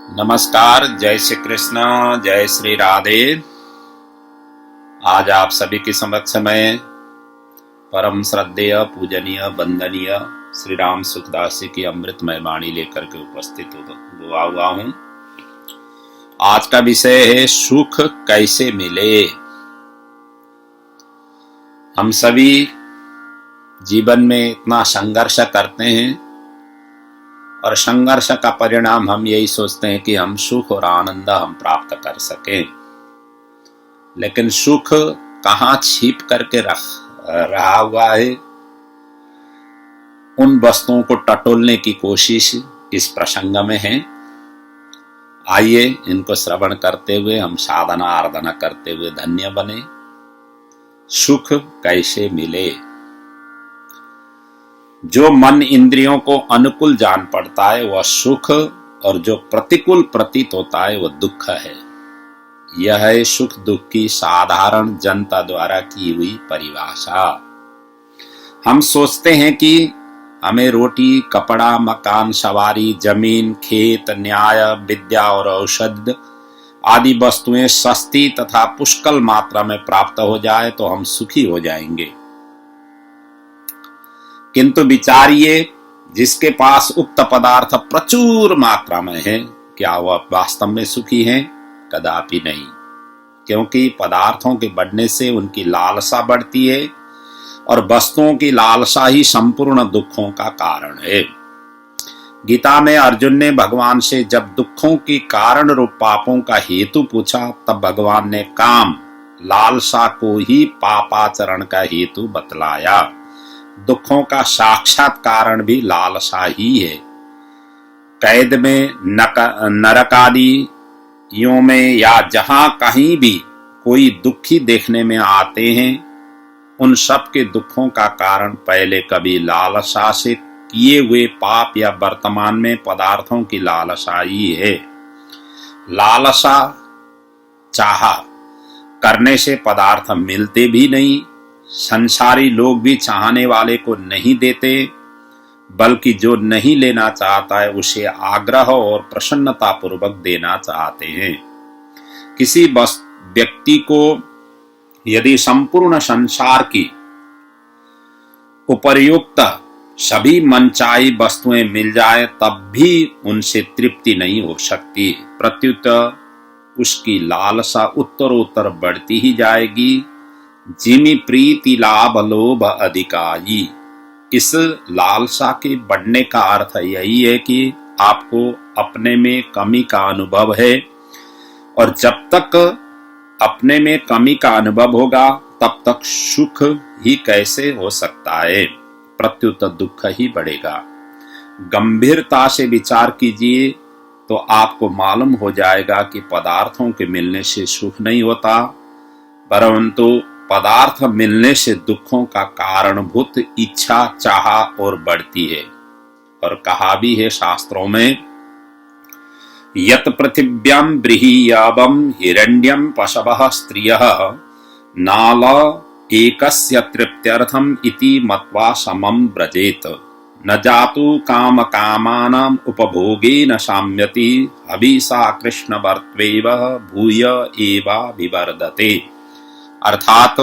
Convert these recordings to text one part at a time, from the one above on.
नमस्कार, जय श्री कृष्ण, जय श्री राधे। आज आप सभी के समक्ष मैं परम श्रद्धेय, पूजनीय, वंदनीय श्री राम सुखदास जी की अमृतमय वाणी लेकर के उपस्थित हुआ हूँ। आज का विषय है सुख कैसे मिले। हम सभी जीवन में इतना संघर्ष करते हैं और संघर्ष का परिणाम हम यही सोचते हैं कि हम सुख और आनंद हम प्राप्त कर सकें, लेकिन सुख कहाँ छिप करके रहा हुआ है, उन वस्तुओं को टटोलने की कोशिश इस प्रसंग में है। आइए इनको श्रवण करते हुए हम साधना आराधना करते हुए धन्य बने। सुख कैसे मिले। जो मन इंद्रियों को अनुकूल जान पड़ता है वह सुख, और जो प्रतिकूल प्रतीत होता है वह दुख है। यह है सुख दुख की साधारण जनता द्वारा की हुई परिभाषा। हम सोचते हैं कि हमें रोटी, कपड़ा, मकान, सवारी, जमीन, खेत, न्याय, विद्या और औषध आदि वस्तुएं सस्ती तथा पुष्कल मात्रा में प्राप्त हो जाए तो हम सुखी हो जाएंगे। किंतु विचारिए, जिसके पास उक्त पदार्थ प्रचुर मात्रा में है, क्या वह वास्तव में सुखी है? कदापि नहीं, क्योंकि पदार्थों के बढ़ने से उनकी लालसा बढ़ती है और वस्तुओं की लालसा ही संपूर्ण दुखों का कारण है। गीता में अर्जुन ने भगवान से जब दुखों के कारण रूप पापों का हेतु पूछा, तब भगवान ने काम, लालसा को ही पापाचरण का हेतु बतलाया। दुखों का साक्षात कारण भी लालसा ही है। कैद में, नरक आदि यों में या जहां कहीं भी कोई दुखी देखने में आते हैं, उन सब के दुखों का कारण पहले कभी लालसा से किए हुए पाप या वर्तमान में पदार्थों की लालसा ही है। लालसा चाहा करने से पदार्थ मिलते भी नहीं। संसारी लोग भी चाहने वाले को नहीं देते, बल्कि जो नहीं लेना चाहता है उसे आग्रह और प्रसन्नता पूर्वक देना चाहते हैं। किसी व्यक्ति को यदि संपूर्ण संसार की उपर्युक्त सभी मनचाही वस्तुएं मिल जाए, तब भी उनसे तृप्ति नहीं हो सकती। प्रत्युत उसकी लालसा उत्तरोत्तर बढ़ती ही जाएगी। जिमि प्रीति लाभ लोभ अधिकाई। इस लालसा के बढ़ने का अर्थ यही है कि आपको अपने में कमी का अनुभव है, और जब तक अपने में कमी का अनुभव होगा तब तक सुख ही कैसे हो सकता है, प्रत्युत दुख ही बढ़ेगा। गंभीरता से विचार कीजिए तो आपको मालूम हो जाएगा कि पदार्थों के मिलने से सुख नहीं होता, परंतु पदार्थ मिलने से दुखों का कारणभूत इच्छा, चाह और बढ़ती है। और कहा भी है शास्त्रों में, यत पृथिव्याम बृहीयावम हिरण्यम पशवः स्त्रियः नाल एकस्य तृप्त्यर्थम इति मत्वा समम ब्रजेत न जातु काम कामानाम उपभोगेन साम्यति हविषा कृष्ण वर्त्वेव भूय एवा विवर्धते। अर्थात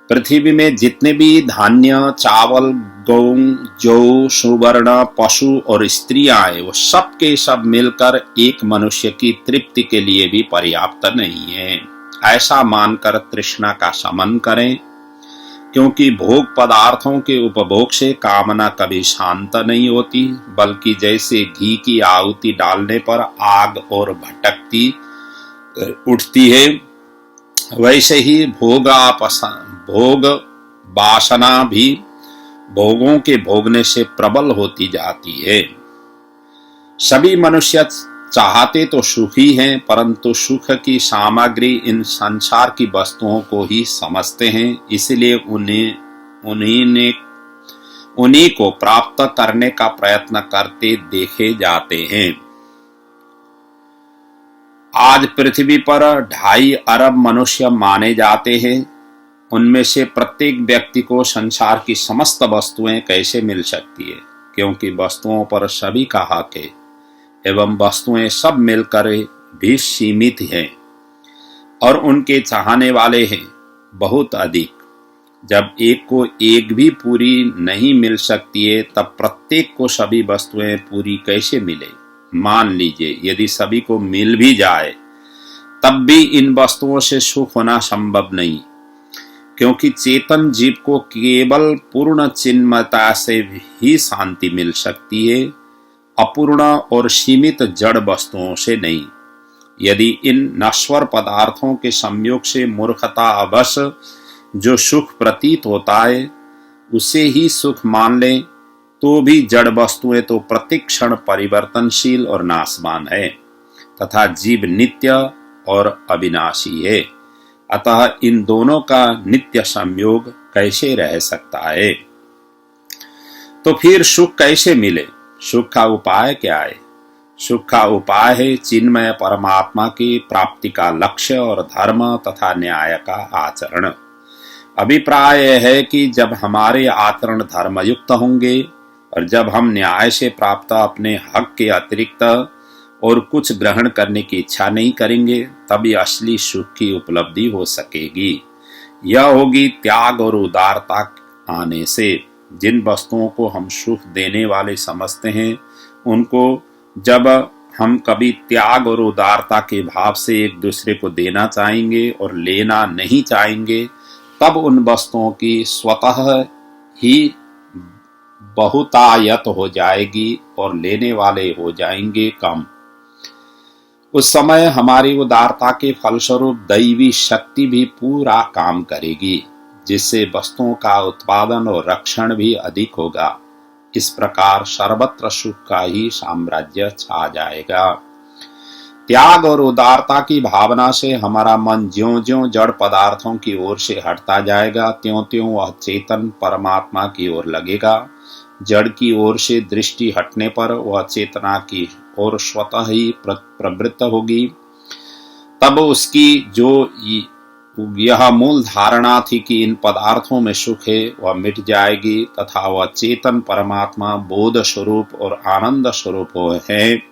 पृथ्वी में जितने भी धान्य, चावल, गौ, जौ, सुवर्ण, पशु और स्त्रियां हैं, वो सब के सब मिलकर एक मनुष्य की तृप्ति के लिए भी पर्याप्त नहीं है। ऐसा मानकर तृष्णा का शमन करें, क्योंकि भोग पदार्थों के उपभोग से कामना कभी शांत नहीं होती, बल्कि जैसे घी की आहुति डालने पर आग और भटकती उठती है, वैसे ही भोग वासना भी भोगों के भोगने से प्रबल होती जाती है। सभी मनुष्य चाहते तो सुखी हैं, परंतु सुख की सामग्री इन संसार की वस्तुओं को ही समझते हैं, इसलिए उन्हीं को प्राप्त करने का प्रयत्न करते देखे जाते हैं। आज पृथ्वी पर 2.5 अरब मनुष्य माने जाते हैं। उनमें से प्रत्येक व्यक्ति को संसार की समस्त वस्तुएं कैसे मिल सकती है, क्योंकि वस्तुओं पर सभी का हक है। एवं वस्तुएं सब मिलकर भी सीमित हैं और उनके चाहने वाले हैं बहुत अधिक। जब एक को एक भी पूरी नहीं मिल सकती है, तब प्रत्येक को सभी वस्तुएं पूरी कैसे मिले? मान लीजिए यदि सभी को मिल भी जाए तब भी इन वस्तुओं से सुख होना संभव नहीं, क्योंकि चेतन जीव को केवल पूर्ण चिन्मयता से ही शांति मिल सकती है, अपूर्ण और सीमित जड़ वस्तुओं से नहीं। यदि इन नश्वर पदार्थों के संयोग से मूर्खता अवश जो सुख प्रतीत होता है उसे ही सुख मान लें, तो भी जड़ वस्तुएं तो प्रतिक्षण परिवर्तनशील और नाशवान है तथा जीव नित्य और अविनाशी है। अतः इन दोनों का नित्य संयोग कैसे रह सकता है? तो फिर सुख कैसे मिले? सुख का उपाय क्या है? सुख का उपाय है चिन्मय परमात्मा की प्राप्ति का लक्ष्य और धर्म तथा न्याय का आचरण। अभिप्राय है कि जब हमारे आचरण धर्मयुक्त होंगे और जब हम न्याय से प्राप्त अपने हक के अतिरिक्त और कुछ ग्रहण करने की इच्छा नहीं करेंगे, तभी असली सुख की उपलब्धि हो सकेगी। यह होगी त्याग और उदारता आने से। जिन वस्तुओं को हम सुख देने वाले समझते हैं, उनको जब हम कभी त्याग और उदारता के भाव से एक दूसरे को देना चाहेंगे और लेना नहीं चाहेंगे, तब उन वस्तुओं की स्वतः ही बहुतायत हो जाएगी और लेने वाले हो जाएंगे कम। उस समय हमारी उदारता के फलस्वरूप दैवी शक्ति भी पूरा काम करेगी, जिससे वस्तुओं का उत्पादन और रक्षण भी अधिक होगा। इस प्रकार सर्वत्र सुख का ही साम्राज्य छा जाएगा। त्याग और उदारता की भावना से हमारा मन ज्यों-ज्यों जड़ पदार्थों की ओर से हटता जाएगा, त्यों-त्यों वह चेतन परमात्मा की ओर लगेगा। जड़ की ओर से दृष्टि हटने पर वह चेतना की ओर स्वतः ही प्रवृत्त होगी। तब उसकी जो यह मूल धारणा थी कि इन पदार्थों में सुख है, वह मिट जाएगी तथा वह चेतन परमात्मा बोध स्वरूप और आनंद स्वरूप है,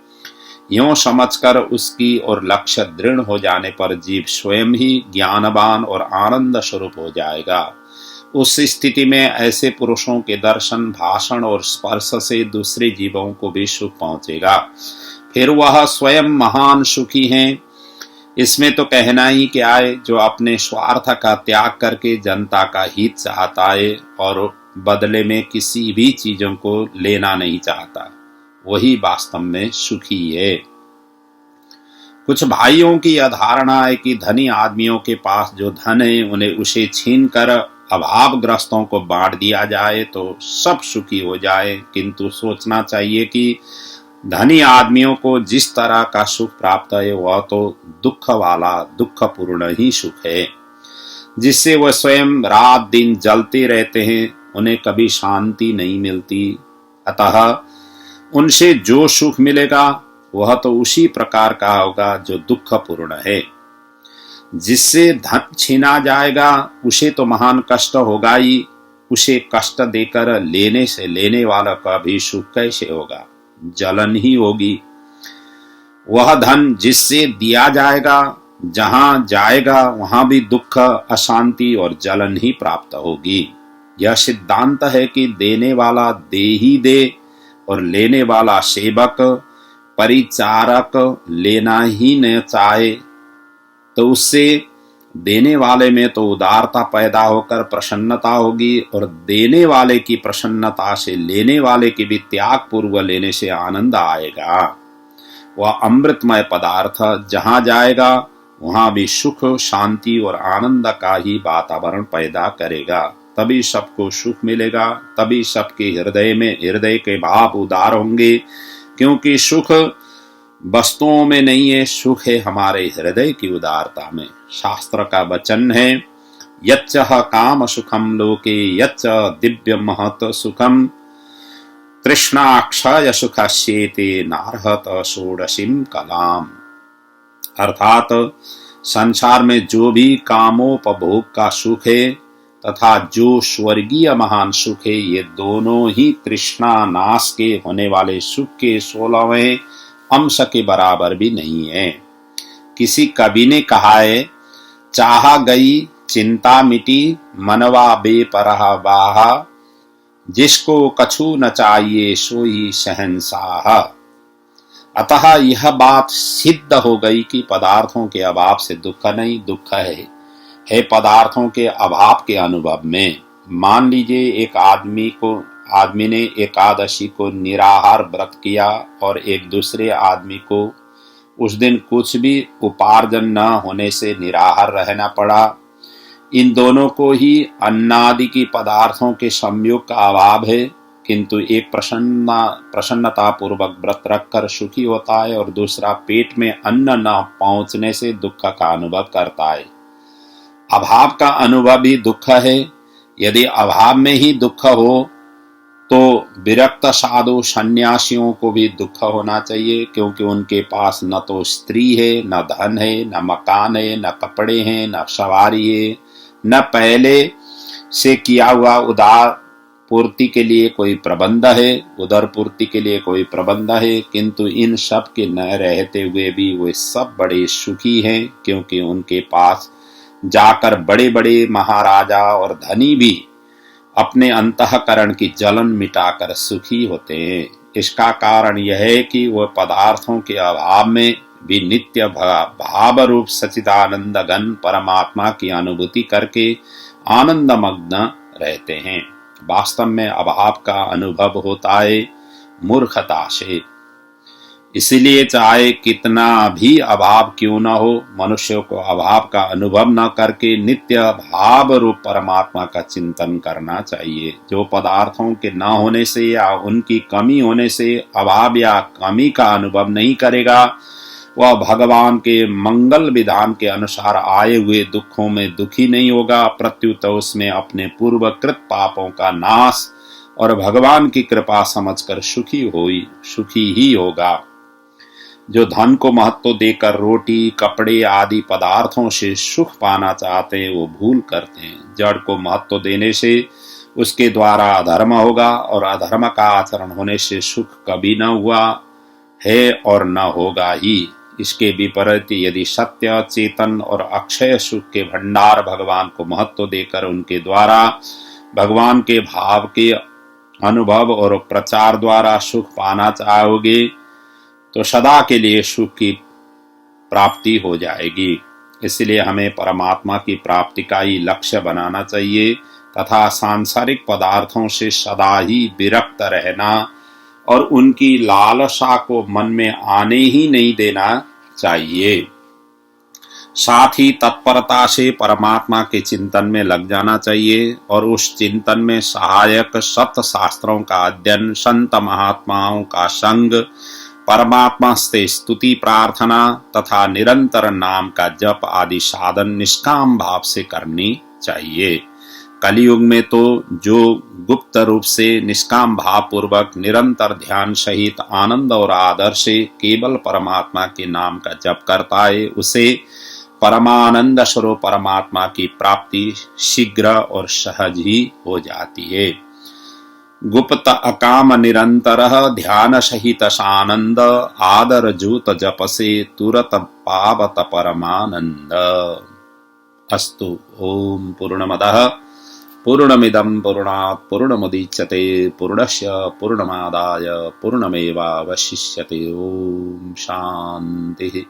यूं समझकर उसकी और लक्ष्य दृढ़ हो जाने पर जीव स्वयं ही ज्ञानवान और आनंद स्वरूप हो जाएगा। उस स्थिति में ऐसे पुरुषों के दर्शन, भाषण और स्पर्श से दूसरे जीवों को भी सुख पहुंचेगा। फिर वह स्वयं महान सुखी हैं। इसमें तो कहना ही क्या है, जो अपने स्वार्थ का त्याग करके जनता का हित चाहता है और बदले में किसी भी चीजों को लेना नहीं चाहता, वही वास्तव में सुखी है। कुछ भाइयों की यह धारणा है कि धनी आदमियों के पास जो धन है उन्हें उसे छीन कर अभावग्रस्तों को बांट दिया जाए तो सब सुखी हो जाए, किंतु सोचना चाहिए कि धनी आदमियों को जिस तरह का सुख प्राप्त है वह तो दुख वाला दुखपूर्ण ही सुख है, जिससे वह स्वयं रात दिन जलते रहते हैं, उन्हें कभी शांति नहीं मिलती। अतः उनसे जो सुख मिलेगा वह तो उसी प्रकार का होगा जो दुखपूर्ण है। जिससे धन छीना जाएगा उसे तो महान कष्ट होगा ही, उसे कष्ट देकर लेने से लेने वाला का भी सुख कैसे होगा? जलन ही होगी। वह धन जिससे दिया जाएगा, जहां जाएगा वहां भी दुख, अशांति और जलन ही प्राप्त होगी। यह सिद्धांत है कि देने वाला दे ही दे और लेने वाला सेवक परिचारक लेना ही न चाहे, तो उससे देने वाले में तो उदारता पैदा होकर प्रसन्नता होगी और देने वाले की प्रसन्नता से लेने वाले की भी त्याग पूर्व लेने से आनंद आएगा। वह अमृतमय पदार्थ जहां जाएगा वहां भी सुख, शांति और आनंद का ही वातावरण पैदा करेगा। तभी सबको सुख मिलेगा, तभी सबके हृदय के भाव उदार होंगे, क्योंकि सुख वस्तुओं में नहीं है, सुख है हमारे हृदय की उदारता में। शास्त्र का वचन है, यच्च काम सुखम लोके यच्च दिव्य महत सुखम तृष्णाक्षय सुखस्येते नार्हत षोडशीम कलाम। अर्थात संसार में जो भी कामोपभोग का सुख है तथा जो स्वर्गीय महान सुख है, ये दोनों ही तृष्णा नाश के होने वाले सुख के 16वें अंश के बराबर भी नहीं है। किसी कवि ने कहा है, चाहा गई चिंता मिटी मनवा बेपरह बाहा, जिसको कछु न चाहिए सोई शहंशाह। अतः यह बात सिद्ध हो गई कि पदार्थों के अभाव से दुख नहीं, दुख है पदार्थों के अभाव के अनुभव में। मान लीजिए एक आदमी ने एकादशी को निराहार व्रत किया और एक दूसरे आदमी को उस दिन कुछ भी उपार्जन न होने से निराहार रहना पड़ा। इन दोनों को ही अन्नादि की पदार्थों के संयोग का अभाव है, किंतु एक प्रसन्नता पूर्वक व्रत रखकर सुखी होता है और दूसरा पेट में अन्न न पहुंचने से दुख का अनुभव करता है। अभाव का अनुभव ही दुख है। यदि अभाव में ही दुख हो तो विरक्त साधु सन्यासियों को भी दुख होना चाहिए, क्योंकि उनके पास न तो स्त्री है, न धन है, न मकान है, न कपड़े हैं, न सवारी है, न पहले से किया हुआ उदार पूर्ति के लिए कोई प्रबंध है, उदर पूर्ति के लिए कोई प्रबंध है। किंतु इन सब के न रहते हुए भी वे सब बड़े सुखी हैं, क्योंकि उनके पास जाकर बड़े बड़े महाराजा और धनी भी अपने अंतःकरण की जलन मिटाकर सुखी होते हैं। इसका कारण यह है कि वह पदार्थों के अभाव में भी नित्य भाव रूप सच्चिदानंद घन परमात्मा की अनुभूति करके आनंदमग्न रहते हैं। वास्तव में अभाव का अनुभव होता है मूर्खता से। इसलिए चाहे कितना भी अभाव क्यों न हो, मनुष्य को अभाव का अनुभव न करके नित्य भाव रूप परमात्मा का चिंतन करना चाहिए। जो पदार्थों के न होने से या उनकी कमी होने से अभाव या कमी का अनुभव नहीं करेगा, वह भगवान के मंगल विधान के अनुसार आए हुए दुखों में दुखी नहीं होगा, प्रत्युत उसमें अपने पूर्वकृत पापों का नाश और भगवान की कृपा समझकर सुखी ही होगा। जो धन को महत्व देकर रोटी कपड़े आदि पदार्थों से सुख पाना चाहते हैं, वो भूल करते हैं। जड़ को महत्व देने से उसके द्वारा अधर्म होगा, और अधर्म का आचरण होने से सुख कभी न हुआ है और न होगा ही। इसके विपरीत यदि सत्य चेतन और अक्षय सुख के भंडार भगवान को महत्व देकर उनके द्वारा भगवान के भाव के अनुभव और प्रचार द्वारा सुख पाना चाहोगे, तो सदा के लिए सुख की प्राप्ति हो जाएगी। इसलिए हमें परमात्मा की प्राप्ति का ही लक्ष्य बनाना चाहिए तथा सांसारिक पदार्थों से सदा ही विरक्त रहना और उनकी लालसा को मन में आने ही नहीं देना चाहिए। साथ ही तत्परता से परमात्मा के चिंतन में लग जाना चाहिए और उस चिंतन में सहायक सत्य शास्त्रों का अध्ययन, संत महात्माओं का संग, परमात्मा से स्तुति प्रार्थना तथा निरंतर नाम का जप आदि साधन निष्काम भाव से करनी चाहिए। कलयुग में तो जो गुप्त रूप से निष्काम भाव पूर्वक निरंतर ध्यान सहित आनंद और आदर से केवल परमात्मा के नाम का जप करता है, उसे परमानंद स्वरूप परमात्मा की प्राप्ति शीघ्र और सहज ही हो जाती है। गुप्त अकाम निरंतर ध्यान सहित सानंद, आदर जूत जप से तुरत पावत परमानंद। अस्तु। ओम पूर्णमदः पूर्णमिदं पूर्णात् पूर्णमुदच्यते पूर्णस्य पूर्णमादाय पूर्णमेवावशिष्यते। ओम शांति।